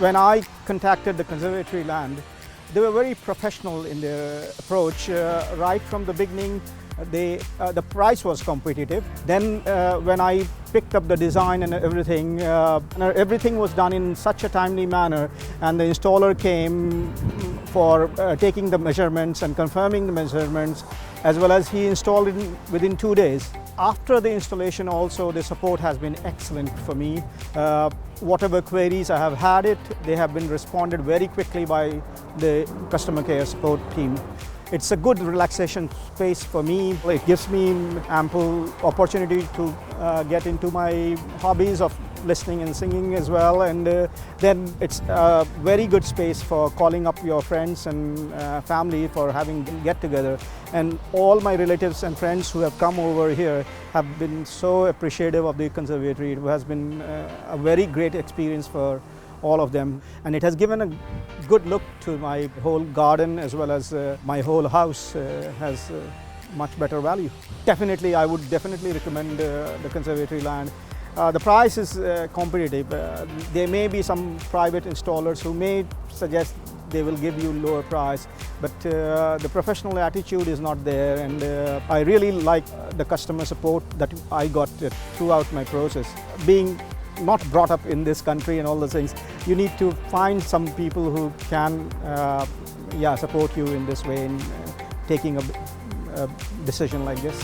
When I contacted the Conservatory land, they were very professional in their approach. Right from the beginning, the price was competitive. Then when I picked up the design and everything was done in such a timely manner, and the installer came for taking the measurements and confirming the measurements, as well as he installed it within 2 days. After the installation also, the support has been excellent for me. Whatever queries I have had they have been responded very quickly by the customer care support team. It's a good relaxation space for me. It gives me ample opportunity to get into my hobbies of listening and singing as well, and then it's a very good space for calling up your friends and family for having get-together. And all my relatives and friends who have come over here have been so appreciative of the Conservatory. It has been a very great experience for all of them, and it has given a good look to my whole garden, as well as my whole house has much better value. Definitely, I would definitely recommend the Conservatory land. The price is competitive. There may be some private installers who may suggest they will give you lower price, but the professional attitude is not there, and I really like the customer support that I got throughout my process. Being not brought up in this country and all those things, you need to find some people who can support you in this way in taking a decision like this.